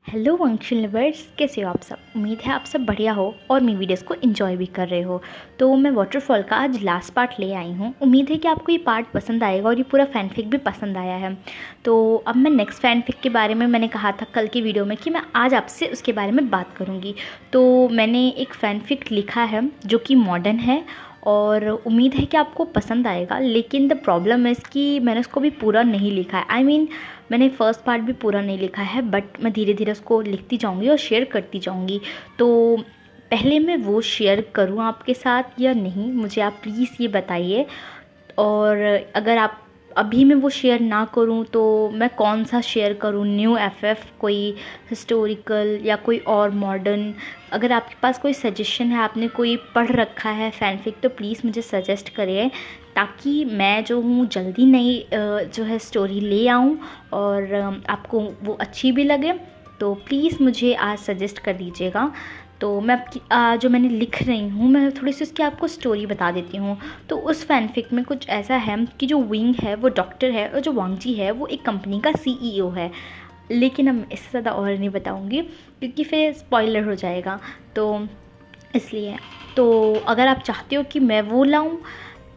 Hello function lovers, कैसे हो आप सब। उम्मीद है आप सब बढ़िया हो और मेरी वीडियोस को एंजॉय भी कर रहे हो। तो मैं वाटरफॉल का आज लास्ट पार्ट ले आई हूँ। उम्मीद है कि आपको ये पार्ट पसंद आएगा और ये पूरा फैनफिक भी पसंद आया है। तो अब मैं नेक्स्ट फैनफिक के बारे में मैंने कहा था कल की वीडियो में कि मैं आज आपसे उसके बारे में बात करूँगी। तो मैंने एक फैनफिक लिखा है जो कि मॉडर्न है और उम्मीद है कि आपको पसंद आएगा। लेकिन द प्रॉब्लम है कि मैंने उसको भी पूरा नहीं लिखा है। आई मीन मैंने फ़र्स्ट पार्ट भी पूरा नहीं लिखा है, बट मैं धीरे धीरे उसको लिखती जाऊँगी और शेयर करती जाऊँगी। तो पहले मैं वो शेयर करूँ आपके साथ या नहीं, मुझे आप प्लीज़ ये बताइए। और अगर आप अभी मैं वो शेयर ना करूँ तो मैं कौन सा शेयर करूँ, न्यू एफएफ, कोई हिस्टोरिकल या कोई और मॉडर्न। अगर आपके पास कोई सजेशन है, आपने कोई पढ़ रखा है फैनफिक, तो प्लीज़ मुझे सजेस्ट करिए ताकि मैं जो हूँ जल्दी नई जो है स्टोरी ले आऊँ और आपको वो अच्छी भी लगे। तो प्लीज़ मुझे आज सजेस्ट कर दीजिएगा। तो मैं आपकी जो मैंने लिख रही हूँ, मैं थोड़ी सी उसकी आपको स्टोरी बता देती हूँ। तो उस फैनफिक में कुछ ऐसा है कि जो विंग है वो डॉक्टर है और जो वांगजी है वो एक कंपनी का सीईओ है। लेकिन अब इससे ज़्यादा और नहीं बताऊँगी क्योंकि फिर स्पॉइलर हो जाएगा, तो इसलिए। तो अगर आप चाहते हो कि मैं वो लाऊं,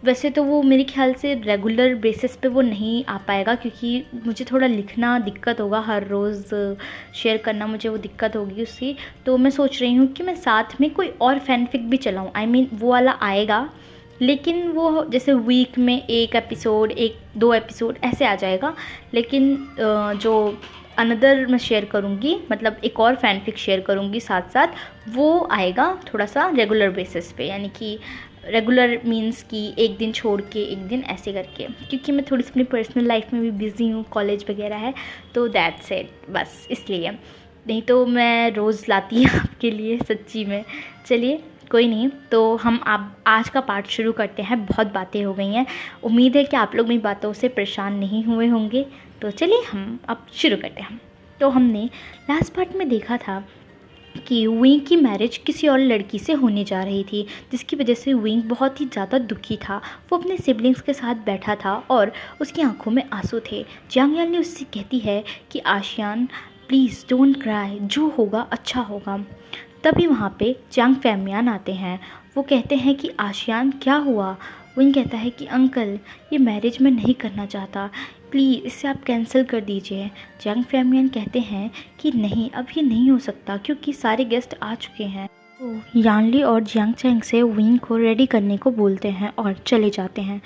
वैसे तो वो मेरे ख्याल से रेगुलर बेसिस पे वो नहीं आ पाएगा क्योंकि मुझे थोड़ा लिखना दिक्कत होगा, हर रोज़ शेयर करना मुझे वो दिक्कत होगी उससे। तो मैं सोच रही हूँ कि मैं साथ में कोई और फैनफिक भी चलाऊँ। आई मीन वो वाला आएगा लेकिन वो जैसे वीक में एक एपिसोड, एक दो एपिसोड ऐसे आ जाएगा। लेकिन जो अनदर मैं शेयर करूँगी, मतलब एक और फैनफिक शेयर करूँगी साथ साथ, वो आएगा थोड़ा सा रेगुलर बेसिस पे। यानी कि रेगुलर मीन्स कि एक दिन छोड़ के एक दिन ऐसे करके, क्योंकि मैं थोड़ी सी अपनी पर्सनल लाइफ में भी बिज़ी हूँ, कॉलेज वगैरह है, तो दैट्स इट, बस इसलिए। नहीं तो मैं रोज़ लाती हूँ आपके लिए सच्ची में। चलिए कोई नहीं, तो हम आप आज का पार्ट शुरू करते हैं। बहुत बातें हो गई हैं, उम्मीद है कि आप लोग मेरी बातों से परेशान नहीं हुए होंगे। तो चलिए हम अब शुरू करते हैं। तो हमने लास्ट पार्ट में देखा था कि विंग की मैरिज किसी और लड़की से होने जा रही थी, जिसकी वजह से विंग बहुत ही ज़्यादा दुखी था। वो अपने सिबलिंग्स के साथ बैठा था और उसकी आंखों में आंसू थे। जियांग यान उससे कहती है कि आशियान प्लीज़ डोंट क्राई, जो होगा अच्छा होगा। तभी वहाँ पे जियांग फैमियान आते हैं। वो कहते हैं कि आशियान क्या हुआ। विंग कहता है कि अंकल, ये मैरिज मैं नहीं करना चाहता, प्लीज़ इसे आप कैंसिल कर दीजिए। जियांग फैमियान कहते हैं कि नहीं, अब ये नहीं हो सकता क्योंकि सारे गेस्ट आ चुके हैं। तो यानली और जियांग चैंग से विंग को रेडी करने को बोलते हैं और चले जाते हैं।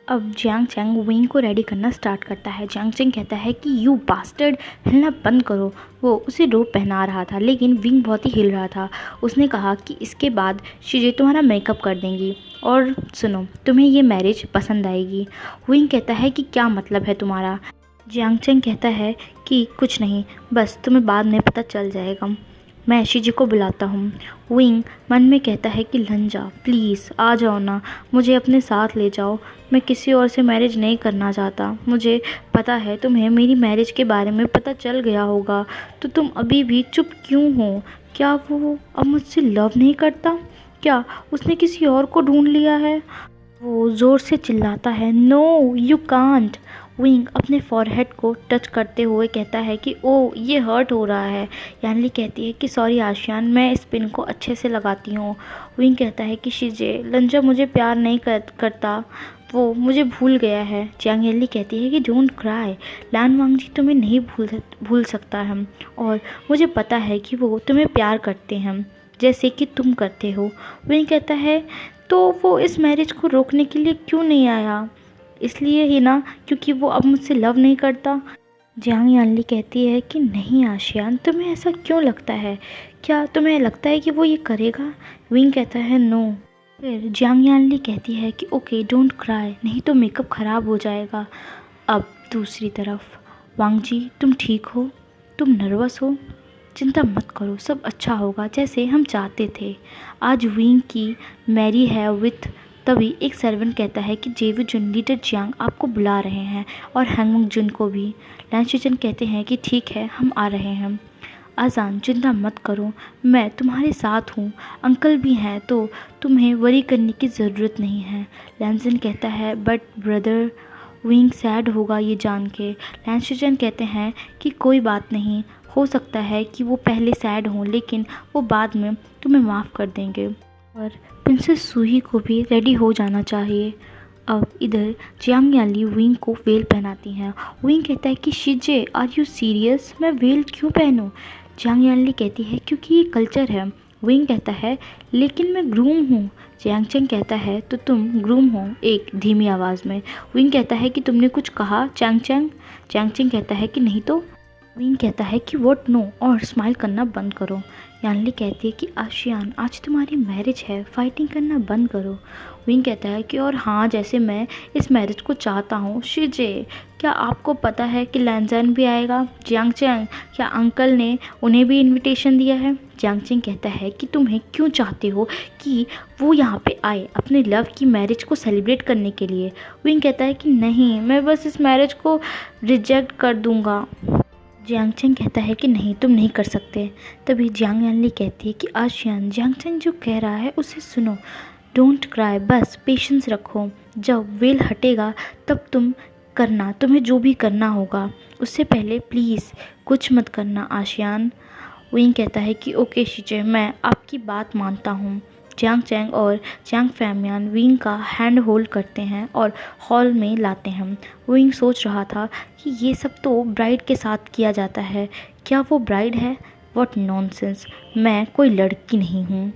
अब जियांग चैंग विंग को रेडी करना स्टार्ट करता है। जियांग चैंग कहता है कि यू बास्टर्ड, हिलना बंद करो। वो उसे रोब पहना रहा था लेकिन विंग बहुत ही हिल रहा था। उसने कहा कि इसके बाद शीजे तुम्हारा मेकअप कर देंगी और सुनो, तुम्हें ये मैरिज पसंद आएगी। विंग कहता है कि क्या मतलब है तुम्हारा। जियांग चैंग कहता है कि कुछ नहीं, बस तुम्हें बाद में पता चल जाएगा। मैं शीजी को बुलाता हूँ। विंग मन में कहता है कि लंजा प्लीज़ आ जाओ ना, मुझे अपने साथ ले जाओ। मैं किसी और से मैरिज नहीं करना चाहता। मुझे पता है तुम्हें मेरी मैरिज के बारे में पता चल गया होगा, तो तुम अभी भी चुप क्यों हो। क्या वो अब मुझसे लव नहीं करता? क्या उसने किसी और को ढूंढ लिया है? वो ज़ोर से चिल्लाता है, नो यू कांट। विंग अपने फॉरहेड को टच करते हुए कहता है कि ओ ये हर्ट हो रहा है। यानली कहती है कि सॉरी आशियान, मैं इस पिन को अच्छे से लगाती हूँ। विंग कहता है कि शीजे, लंजा मुझे प्यार नहीं करता, वो मुझे भूल गया है। जियांग यानली कहती है कि डोंट क्राई, लान वांगजी तुम्हें नहीं भूल सकता है और मुझे पता है कि वो तुम्हें प्यार करते हैं जैसे कि तुम करते हो। विंग कहता है तो वो इस मैरिज को रोकने के लिए क्यों नहीं आया? इसलिए ही ना क्योंकि वो अब मुझसे लव नहीं करता। जियांग यानली कहती है कि नहीं आशियान, तुम्हें ऐसा क्यों लगता है? क्या तुम्हें लगता है कि वो ये करेगा? विंग कहता है नो। फिर जियांग यानली कहती है कि ओके डोंट क्राई, नहीं तो मेकअप ख़राब हो जाएगा। अब दूसरी तरफ, वांगजी तुम ठीक हो? तुम नर्वस हो? चिंता मत करो, सब अच्छा होगा जैसे हम चाहते थे। आज विंग की मैरी है विथ। तभी एक सर्वेंट कहता है कि जेवी जुन, लीडर जियांग आपको बुला रहे हैं और हैंगमंग जुन को भी। लैन शिजन कहते हैं कि ठीक है, हम आ रहे हैं। आजान, चिंता मत करो, मैं तुम्हारे साथ हूँ, अंकल भी हैं, तो तुम्हें वरी करने की ज़रूरत नहीं है। लैंसन कहता है बट ब्रदर, विंग सैड होगा ये जान के। लैन शिजन कहते हैं कि कोई बात नहीं, हो सकता है कि वो पहले सैड हों, लेकिन वो बाद में तुम्हें माफ़ कर देंगे। और प्रिंसेस सूही को भी रेडी हो जाना चाहिए। अब इधर जियांग यानली विंग को वेल पहनाती हैं। विंग कहता है कि शिजे, आर यू सीरियस? मैं वेल क्यों पहनूं? जियांग यानली कहती है क्योंकि ये कल्चर है। विंग कहता है लेकिन मैं ग्रूम हूँ। जियांग चेंग कहता है तो तुम ग्रूम हो, एक धीमी आवाज़ में। विंग कहता है कि तुमने कुछ कहा चैंग चैंग? जियांग चेंग कहता है कि नहीं तो। विंग कहता है कि व्हाट नो, और स्माइल करना बंद करो। यानली कहती है कि आशियान, आज तुम्हारी मैरिज है, फाइटिंग करना बंद करो। विंग कहता है कि और हाँ, जैसे मैं इस मैरिज को चाहता हूँ। शिजे, क्या आपको पता है कि लैंजन भी आएगा? जियांग चेंग, क्या अंकल ने उन्हें भी इनविटेशन दिया है? जियांग चेंग कहता है कि तुम्हें क्यों चाहते हो कि वो यहाँ पे आए अपने लव की मैरिज को सेलिब्रेट करने के लिए? विंग कहता है कि नहीं, मैं बस इस मैरिज को रिजेक्ट कर दूँगा। जियांग चेंग कहता है कि नहीं, तुम नहीं कर सकते। तभी जियांग यानली कहती है कि आशियान, जियांग चेंग जो कह रहा है उसे सुनो। डोंट क्राई, बस पेशेंस रखो। जब वेल हटेगा तब तुम करना, तुम्हें जो भी करना होगा। उससे पहले प्लीज़ कुछ मत करना आशियान। विंग कहता है कि ओके शिजे, मैं आपकी बात मानता हूँ। जियांग चेंग और जियांग फैमियान विंग का हैंड होल्ड करते हैं और हॉल में लाते हैं। विंग सोच रहा था कि ये सब तो ब्राइड के साथ किया जाता है, क्या वो ब्राइड है? व्हाट नॉनसेंस, मैं कोई लड़की नहीं हूँ।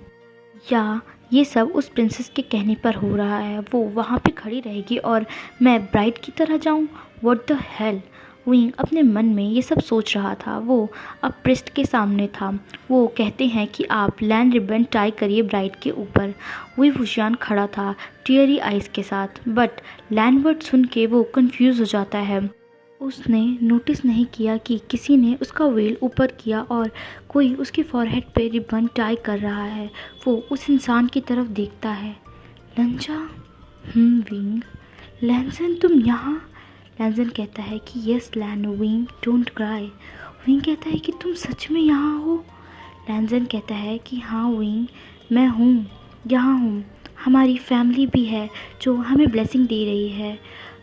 या ये सब उस प्रिंसेस के कहने पर हो रहा है, वो वहाँ पे खड़ी रहेगी और मैं ब्राइड की तरह जाऊँ? What the hell. विंग अपने मन में ये सब सोच रहा था। वो अब प्रिस्ट के सामने था। वो कहते हैं कि आप लैंड रिबन टाई करिए ब्राइड के ऊपर। वही वुशियान खड़ा था टीयरी आइज के साथ, बट लैंडवर्ड सुन के वो कंफ्यूज हो जाता है। उसने नोटिस नहीं किया कि किसी ने उसका वेल ऊपर किया और कोई उसके फॉरहेड पे रिबन टाई कर रहा है। वो उस इंसान की तरफ देखता है। लंजा, विंग, लैंसन तुम यहाँ? लैंसन कहता है कि यस लैन विंग, डोंट क्राई। विंग कहता है कि तुम सच में यहाँ हो? लैंसन कहता है कि हाँ विंग, मैं हूँ, यहाँ हूँ। हमारी फैमिली भी है जो हमें ब्लेसिंग दे रही है।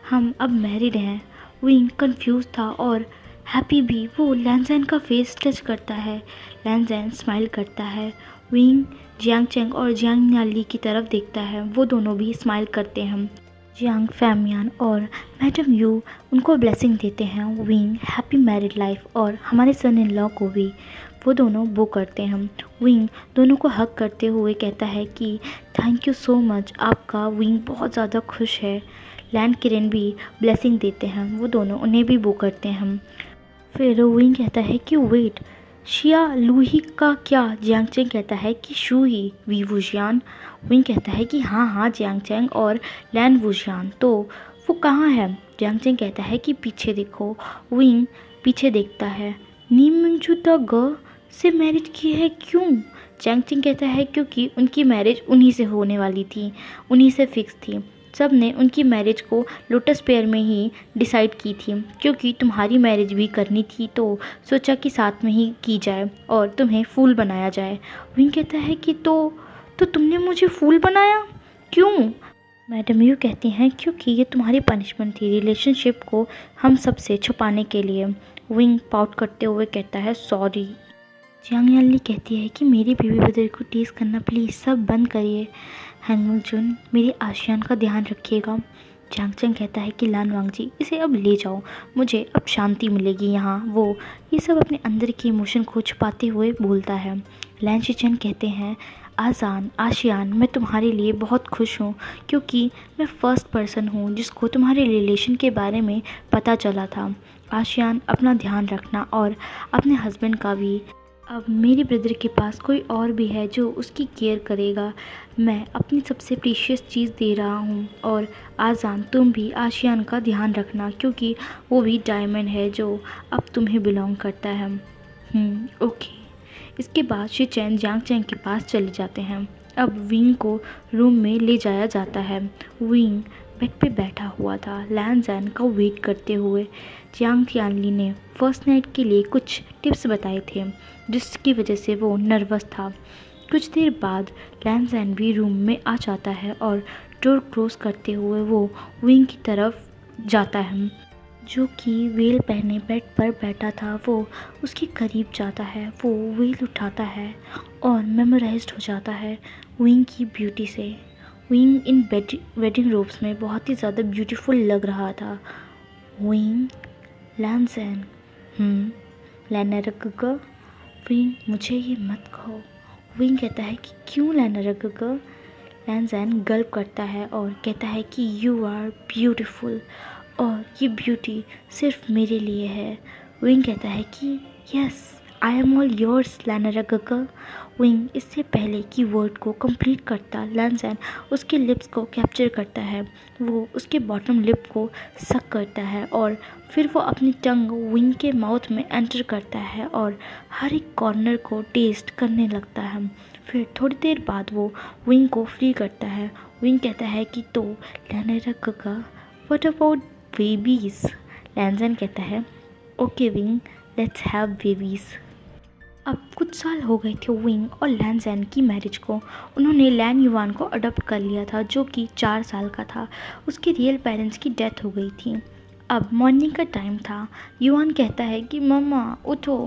हम अब मैरिड हैं। विंग कंफ्यूज था और हैप्पी भी। वो लैंसन का फेस टच करता है। लैंसन स्माइल करता है। विंग जियांग चेंग और जियांग यानली की तरफ देखता है। वो दोनों भी स्माइल करते हैं। जियांग फैमियान और मैडम यू उनको ब्लेसिंग देते हैं। विंग हैप्पी मैरिड लाइफ, और हमारे सन इन लॉ को भी वो दोनों वो करते हैं। विंग दोनों को हक करते हुए कहता है कि थैंक यू सो मच आपका। विंग बहुत ज़्यादा खुश है। लैंड किरण भी ब्लेसिंग देते हैं। वो दोनों उन्हें भी वो करते हैं। फिर विंग कहता है कि वेट, शिया लूही का क्या? जियांग चेंग कहता है कि शू ही वी वुशियान। विंग कहता है कि हाँ हाँ, जियांग चेंग और लैंड वुशियान, तो वो कहाँ है? जियांग चेंग कहता है कि पीछे देखो। विंग पीछे देखता है। नी मिंजू द ग से मैरिज की है, क्यों? जियांग चेंग कहता है क्योंकि उनकी मैरिज उन्हीं से होने वाली थी, उन्हीं से फिक्स थी। सब ने उनकी मैरिज को लोटस पेयर में ही डिसाइड की थी, क्योंकि तुम्हारी मैरिज भी करनी थी तो सोचा कि साथ में ही की जाए और तुम्हें फूल बनाया जाए। विंग कहता है कि तो तुमने मुझे फूल बनाया, क्यों? मैडम यू कहती हैं क्योंकि ये तुम्हारी पनिशमेंट थी, रिलेशनशिप को हम सब से छुपाने के लिए। विंग पाउट करते हुए कहता है सॉरी। जियांग यानली कहती है कि मेरी बेबी ब्रदर को टीज करना प्लीज़ सब बंद करिए। हैंगमंग जुन, मेरे आशियान का ध्यान रखिएगा। जियांग चेंग कहता है कि लान वांग जी, इसे अब ले जाओ, मुझे अब शांति मिलेगी यहाँ। वो ये सब अपने अंदर के इमोशन को छुपाते हुए बोलता है। लैन शिचन कहते हैं आजान, आशियान, मैं तुम्हारे लिए बहुत खुश हूँ क्योंकि मैं फर्स्ट पर्सन हूँ जिसको तुम्हारे रिलेशन के बारे में पता चला था। आशियान, अपना ध्यान रखना और अपने हस्बैंड का भी। अब मेरे ब्रदर के पास कोई और भी है जो उसकी केयर करेगा। मैं अपनी सबसे प्रीशियस चीज़ दे रहा हूँ। और आजान, तुम भी आशियान का ध्यान रखना क्योंकि वो भी डायमंड है जो अब तुम्हें बिलोंग करता है। ओके। इसके बाद शिचेन जियांग चेंग के पास चले जाते हैं। अब विंग को रूम में ले जाया जाता है। विंग बेड पे बैठा हुआ था लैन जैन का वेट करते हुए। जियांग यानली ने फर्स्ट नाइट के लिए कुछ टिप्स बताए थे जिसकी वजह से वो नर्वस था। कुछ देर बाद लैन जैन भी रूम में आ जाता है और डोर क्लोज करते हुए वो विंग की तरफ जाता है। जो कि वेल पहने बेड पर बैठा था वो उसके करीब जाता है। वो वेल उठाता है और मेमोराइज्ड हो जाता है विंग की ब्यूटी से। विंग इन वेडिंग रोब्स में बहुत ही ज़्यादा ब्यूटीफुल लग रहा था। विंग लैंसन लैनरगगा विंग मुझे ये मत कहो। विंग कहता है कि क्यों लैनरगगा। लैंसन गल्प करता है और कहता है कि यू आर ब्यूटीफुल और ये ब्यूटी सिर्फ मेरे लिए है। विंग कहता है कि yes I am all yours लैनरगगा। विंग इससे पहले कि वर्ड को कंप्लीट करता लैंसन उसके लिप्स को कैप्चर करता है। वो उसके बॉटम लिप को सक करता है और फिर वो अपनी टंग विंग के माउथ में एंटर करता है और हर एक कॉर्नर को टेस्ट करने लगता है। फिर थोड़ी देर बाद वो विंग को फ्री करता है। विंग कहता है कि तो लैनरगगा व्हाट अबाउट बेबीज़। लैंसन कहता है okay wing let's have babies. अब कुछ साल हो गए थे विंग और लैंसन की मैरिज को। उन्होंने लैन युआन को अडॉप्ट कर लिया था जो कि 4 साल का था। उसके रियल पेरेंट्स की डेथ हो गई थी। अब मॉर्निंग का टाइम था। युआन कहता है कि मम्मा उठो।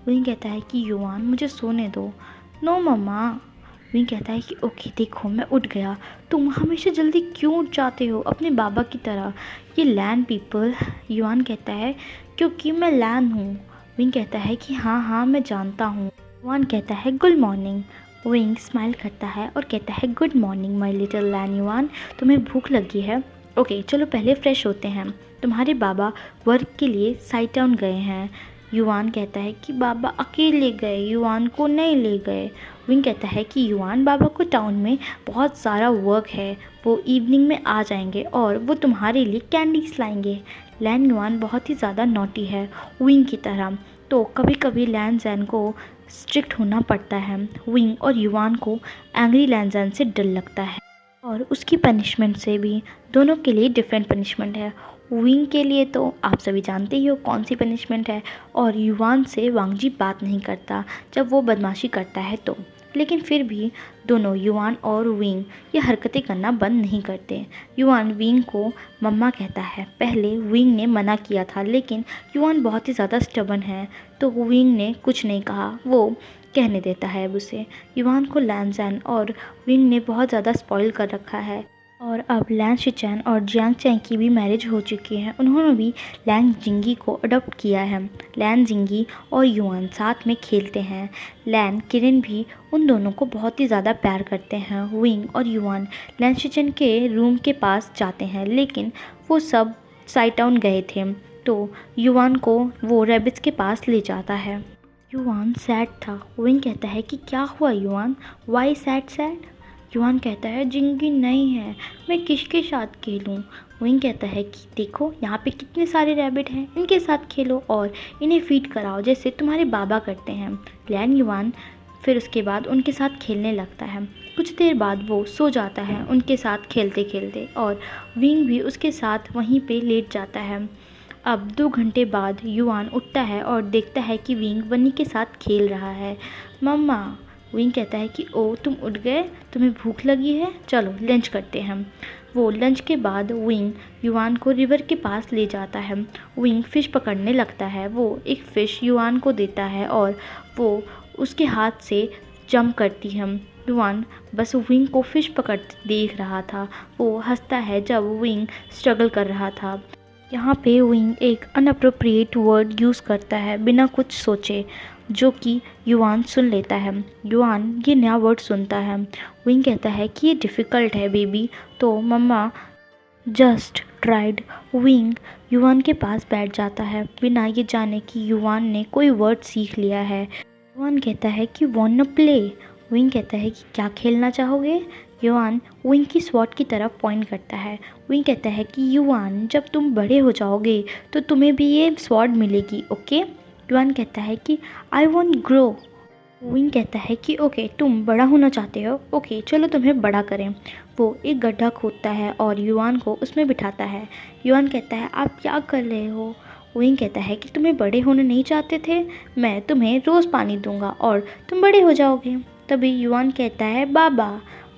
विंग कहता है कि युआन मुझे सोने दो। नो मम्मा। विंग कहता है कि ओके देखो मैं उठ गया। तुम हमेशा जल्दी क्यों उठ जाते हो अपने बाबा की तरह। ये लैन पीपल। युआन कहता है क्योंकि मैं लैन हूँ। विंग कहता है कि हाँ मैं जानता हूँ। युआन कहता है गुड मॉर्निंग। विंग स्माइल करता है और कहता है good morning my little Lan Yuan, तुम्हें भूख लगी है। ओके चलो पहले फ्रेश होते हैं। तुम्हारे बाबा वर्क के लिए साइड टाउन गए हैं। युआन कहता है कि बाबा अकेले गए, युआन को नहीं ले गए। विंग कहता है कि युआन बाबा को टाउन में बहुत सारा वर्क है, वो इवनिंग में आ जाएंगे और वो तुम्हारे लिए कैंडीज लाएंगे। लैन युआन बहुत ही ज़्यादा नॉटी है विंग की तरह, तो कभी कभी लैन को स्ट्रिक्ट होना पड़ता है। विंग और युआन को एंग्री लैन से डर लगता है और उसकी पनिशमेंट से भी दोनों के लिए डिफरेंट पनिशमेंट है। विंग के लिए तो आप सभी जानते ही हो कौन सी पनिशमेंट है, और युआन से वांगजी बात नहीं करता जब वो बदमाशी करता है तो। लेकिन फिर भी दोनों युआन और विंग ये हरकतें करना बंद नहीं करते। युआन विंग को मम्मा कहता है। पहले विंग ने मना किया था लेकिन युआन बहुत ही ज़्यादा स्टबर्न है तो विंग ने कुछ नहीं कहा, वो कहने देता है अब उसे। युआन को लैंसन और विंग ने बहुत ज़्यादा स्पॉइल कर रखा है और अब लैन शिचैन और जियांग चैंग की भी मैरिज हो चुकी है। उन्होंने भी लैन जिंगी को अडॉप्ट किया है। लैन जिंगी और युआन साथ में खेलते हैं। लैन किरण भी उन दोनों को बहुत ही ज़्यादा प्यार करते हैं। विंग और युआन लैन शिचैन के रूम के पास जाते हैं लेकिन वो सब साइड टाउन गए थे तो युआन को वो रैबिट्स के पास ले जाता है। युआन सैड था। विंग कहता है कि क्या हुआ युआन, वाई सैड। युआन कहता है जिंगी नहीं है, मैं किसके साथ खेलूं। विंग कहता है कि देखो यहाँ पे कितने सारे रैबिट हैं, इनके साथ खेलो और इन्हें फीड कराओ जैसे तुम्हारे बाबा करते हैं। लैन युआन फिर उसके बाद उनके साथ खेलने लगता है। कुछ देर बाद वो सो जाता है उनके साथ खेलते खेलते और विंग भी उसके साथ वहीं पे लेट जाता है। अब 2 घंटे बाद युआन उठता है और देखता है कि विंग बन्नी के साथ खेल रहा है। मम्मा। विंग कहता है कि ओ तुम उठ गए, तुम्हें भूख लगी है, चलो लंच करते हैं। वो लंच के बाद विंग युआन को रिवर के पास ले जाता है। विंग फ़िश पकड़ने लगता है। वो एक फ़िश युआन को देता है और वो उसके हाथ से जंप करती है। युआन बस विंग को फ़िश पकड़ते देख रहा था। वो हंसता है जब विंग स्ट्रगल कर रहा था। यहाँ पे विंग एक अनअप्रोप्रिएट वर्ड यूज़ करता है बिना कुछ सोचे, जो कि युआन सुन लेता है। युआन ये नया वर्ड सुनता है। विंग कहता है कि ये डिफ़िकल्ट है बेबी, तो मम्मा जस्ट ट्राइड। विंग युआन के पास बैठ जाता है बिना ये जाने कि युआन ने कोई वर्ड सीख लिया है। युआन कहता है कि वॉन्ट प्ले। विंग कहता है कि क्या खेलना चाहोगे। युआन विंग की स्वॉर्ड की तरफ पॉइंट करता है। विंग कहता है कि युआन जब तुम बड़े हो जाओगे तो तुम्हें भी ये स्वॉर्ड मिलेगी, ओके। युआन कहता है कि आई वॉन्ट ग्रो। विंग कहता है कि ओके तुम बड़ा होना चाहते हो, ओके चलो तुम्हें बड़ा करें। वो एक गड्ढा खोदता है और युआन को उसमें बिठाता है। युआन कहता है आप क्या कर रहे हो। विंग कहता है कि तुम्हें बड़े होना नहीं चाहते थे, मैं तुम्हें रोज़ पानी दूंगा और तुम बड़े हो जाओगे। तभी युआन कहता है बाबा।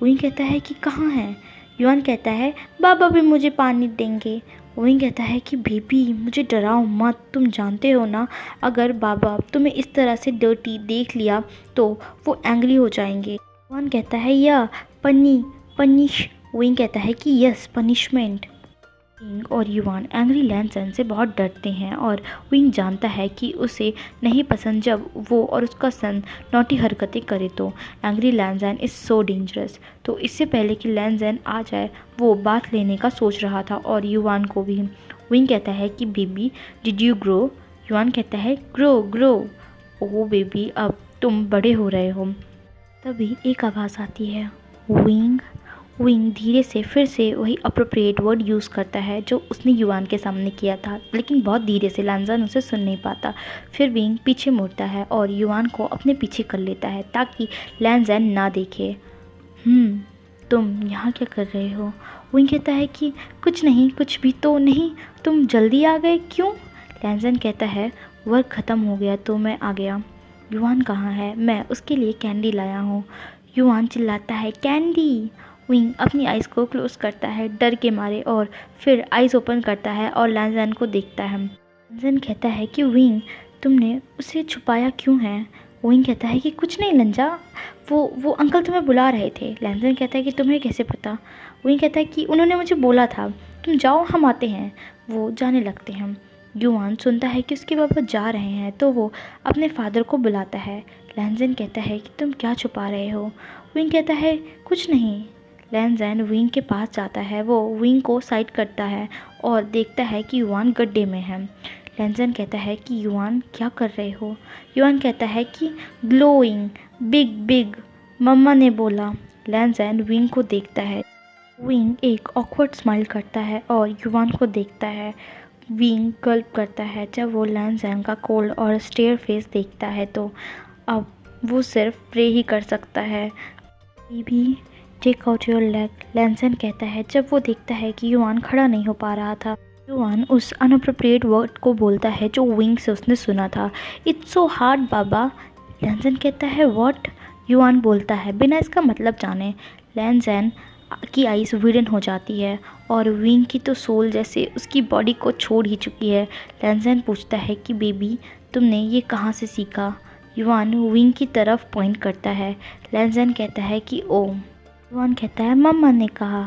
विंग कहता है कि कहाँ है। युआन कहता है बाबा भी मुझे पानी देंगे। विंग कहता है कि बेबी मुझे डराओ मत, तुम जानते हो ना, अगर बाबा तुम्हें इस तरह से डर्टी देख लिया तो वो एंग्री हो जाएंगे। युवान कहता है या पनिश। विंग कहता है कि यस पनिशमेंट। विंग और युवान एंग्री लैंसन से बहुत डरते हैं और विंग जानता है कि उसे नहीं पसंद जब वो और उसका सन नौटी हरकतें करे। तो एंग्री लैंसन इज़ सो डेंजरस। तो इससे पहले कि लैंसन आ जाए वो बात लेने का सोच रहा था और युवान को भी। विंग कहता है कि बेबी डिड यू ग्रो। युवान कहता है ग्रो। ओह बेबी अब तुम बड़े हो रहे हो। तभी एक आवाज़ आती है विंग। विंग धीरे से फिर से वही अप्रोप्रिएट वर्ड यूज़ करता है जो उसने युवान के सामने किया था, लेकिन बहुत धीरे से, लैंसन उसे सुन नहीं पाता। फिर विंग पीछे मुड़ता है और युवान को अपने पीछे कर लेता है ताकि लैंसन ना देखे। तुम यहाँ क्या कर रहे हो। विंग कहता है कि कुछ नहीं, कुछ भी तो नहीं, तुम जल्दी आ गए क्यों। लैंसन कहता है वर्क ख़त्म हो गया तो मैं आ गया। युवान कहाँ है, मैं उसके लिए कैंडी लाया हूँ। युवान चिल्लाता है कैंडी। विंग अपनी आइज़ को क्लोज करता है डर के मारे और फिर आइज़ ओपन करता है और लैंसन को देखता है। लैंसन कहता है कि विंग तुमने उसे छुपाया क्यों है। विंग कहता है कि कुछ नहीं लंजा, वो अंकल तुम्हें बुला रहे थे। लैंसन कहता है कि तुम्हें कैसे पता। विंग कहता है कि उन्होंने मुझे बोला था तुम जाओ हम आते हैं। वो जाने लगते हैं। युवान सुनता है कि उसके पापा जा रहे हैं तो वो अपने फादर को बुलाता है। लैंसन कहता है कि तुम क्या छुपा रहे हो। विंग कहता है कुछ नहीं। लैंसन विंग के पास जाता है। वो विंग को साइड करता है और देखता है कि युवान गड्ढे में है। लैंसन कहता है कि युवान क्या कर रहे हो। युवान कहता है कि ग्लोइंग बिग मम्मा ने बोला। लैंसन विंग को देखता है। विंग एक ऑकवर्ड स्माइल करता है और युवान को देखता है। विंग गल्प करता है जब वो लैंसन का कोल्ड और स्टेयर फेस देखता है। तो अब वो सिर्फ प्रे ही कर सकता है। Baby take out your leg, Lanson कहता है जब वो देखता है कि युवान खड़ा नहीं हो पा रहा था। युवान उस अनअप्रोप्रिएट वर्ड को बोलता है जो विंग से उसने सुना था। इट्स सो हार्ड बाबा। लैंसन कहता है व्हाट। युवान बोलता है बिना इसका मतलब जाने। लैंसन की आइज़ विडन हो जाती है और विंग की तो सोल जैसे उसकी बॉडी को छोड़ ही चुकी है। लैंसन पूछता है कि बेबी तुमने ये कहाँ से सीखा। युवान विंग की तरफ पॉइंट करता है। लैंसन कहता है कि ओ। युवान कहता है मम्मा ने कहा।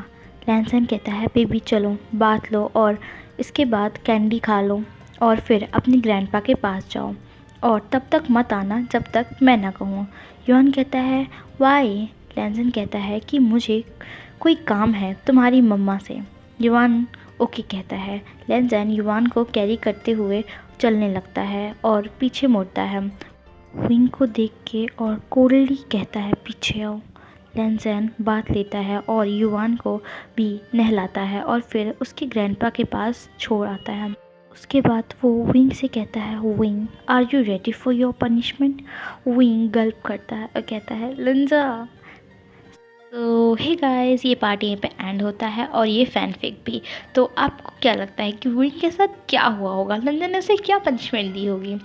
लैंसन कहता है बेबी चलो बात लो और इसके बाद कैंडी खा लो और फिर अपने ग्रैंडपा के पास जाओ और तब तक मत आना जब तक मैं ना कहूँ। युवान कहता है वाई। लैंसन कहता है कि मुझे कोई काम है तुम्हारी मम्मा से। युवान ओके कहता है। लैंसन युवान को कैरी करते हुए चलने लगता है और पीछे मुड़ता है। विंग को देख के और कोल्डली कहता है पीछे आओ। लैंसन बात लेता है और युवान को भी नहलाता है और फिर उसके ग्रैंडपा के पास छोड़ आता है। उसके बाद वो विंग से कहता है Wing are you ready for your punishment. Wing gulp करता है और कहता है लंजा। तो हे गाइस ये पार्ट यहीं पे एंड होता है और ये फैनफिक भी। तो आपको क्या लगता है कि विंग के साथ क्या हुआ होगा, लंदन ने उसे क्या पनिशमेंट दी होगी,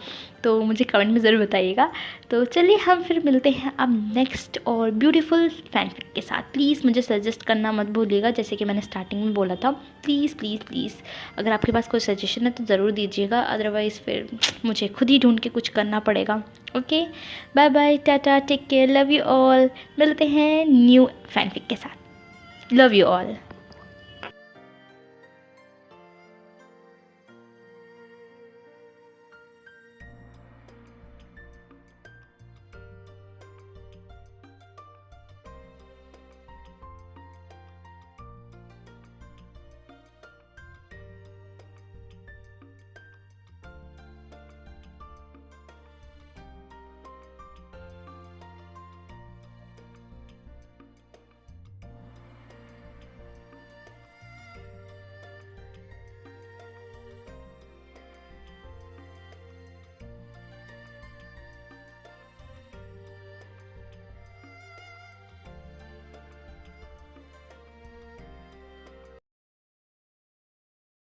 तो मुझे कमेंट में ज़रूर बताइएगा। तो चलिए हम फिर मिलते हैं अब नेक्स्ट और ब्यूटीफुल फैनफिक के साथ। प्लीज़ मुझे सजेस्ट करना मत भूलिएगा, जैसे कि मैंने स्टार्टिंग में बोला था। प्लीज़ प्लीज़ प्लीज़ अगर आपके पास कोई सजेशन है तो ज़रूर दीजिएगा, अदरवाइज़ फिर मुझे खुद ही ढूंढ के कुछ करना पड़ेगा। Okay bye bye tata take care love you all. मिलते हैं न्यू फैनफिक के साथ। Love you all.